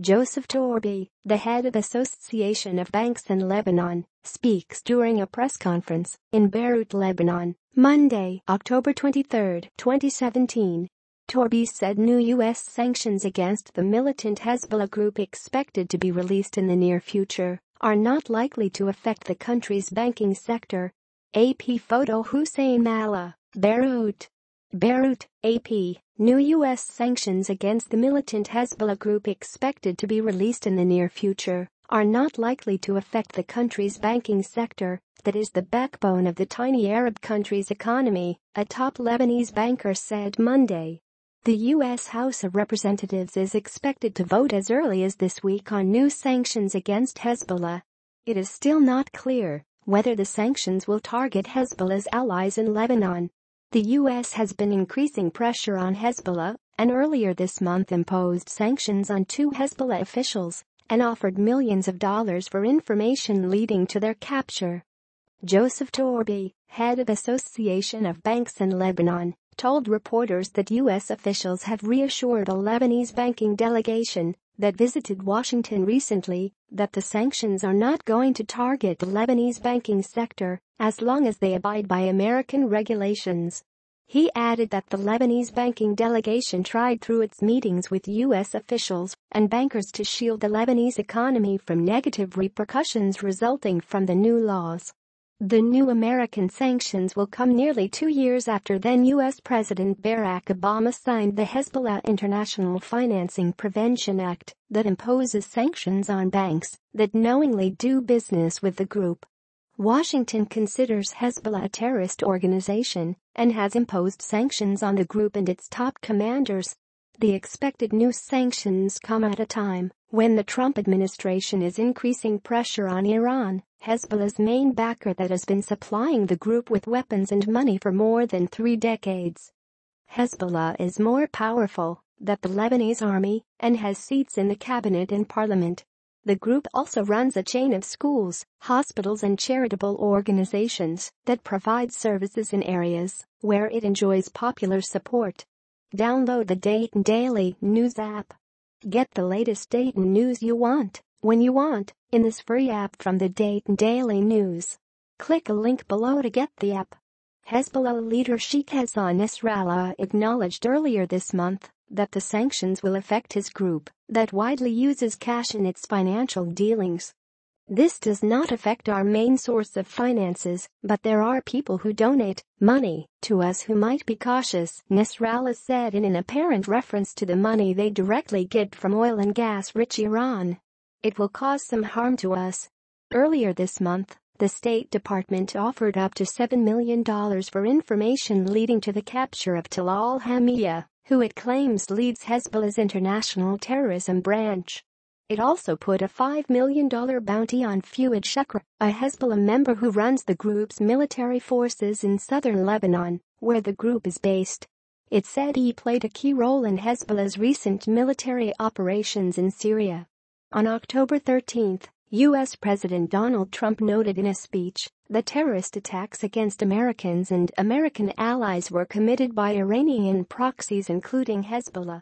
Joseph Torbey, the head of the Association of Banks in Lebanon, speaks during a press conference in Beirut, Lebanon, Monday, October 23, 2017. Torbey said new U.S. sanctions against the militant Hezbollah group expected to be released in the near future are not likely to affect the country's banking sector. AP photo Hussein Malla, Beirut. Beirut, AP. New U.S. sanctions against the militant Hezbollah group expected to be released in the near future are not likely to affect the country's banking sector, that is the backbone of the tiny Arab country's economy, a top Lebanese banker said Monday. The U.S. House of Representatives is expected to vote as early as this week on new sanctions against Hezbollah. It is still not clear whether the sanctions will target Hezbollah's allies in Lebanon. The U.S. has been increasing pressure on Hezbollah and earlier this month imposed sanctions on 2 Hezbollah officials and offered millions of dollars for information leading to their capture. Joseph Torbey, head of the Association of Banks in Lebanon, told reporters that U.S. officials have reassured a Lebanese banking delegation that visited Washington recently that the sanctions are not going to target the Lebanese banking sector as long as they abide by American regulations. He added that the Lebanese banking delegation tried through its meetings with U.S. officials and bankers to shield the Lebanese economy from negative repercussions resulting from the new laws. The new American sanctions will come nearly 2 years after then U.S. President Barack Obama signed the Hezbollah International Financing Prevention Act that imposes sanctions on banks that knowingly do business with the group. Washington considers Hezbollah a terrorist organization and has imposed sanctions on the group and its top commanders. The expected new sanctions come at a time when the Trump administration is increasing pressure on Iran, Hezbollah's main backer that has been supplying the group with weapons and money for more than 3 decades. Hezbollah is more powerful than the Lebanese army and has seats in the cabinet and parliament. The group also runs a chain of schools, hospitals and charitable organizations that provide services in areas where it enjoys popular support. Download the Dayton Daily News app. Get the latest Dayton news you want, when you want, in this free app from the Dayton Daily News. Click a link below to get the app. Hezbollah leader Sheikh Hassan Nasrallah acknowledged earlier this month that the sanctions will affect his group that widely uses cash in its financial dealings. This does not affect our main source of finances, but there are people who donate money to us who might be cautious, Nasrallah said in an apparent reference to the money they directly get from oil and gas-rich Iran. It will cause some harm to us. Earlier this month, the State Department offered up to $7 million for information leading to the capture of Talal Hamia, who it claims leads Hezbollah's international terrorism branch. It also put a $5 million bounty on Fuad Shukr, a Hezbollah member who runs the group's military forces in southern Lebanon, where the group is based. It said he played a key role in Hezbollah's recent military operations in Syria. On October 13, U.S. President Donald Trump noted in a speech that terrorist attacks against Americans and American allies were committed by Iranian proxies including Hezbollah.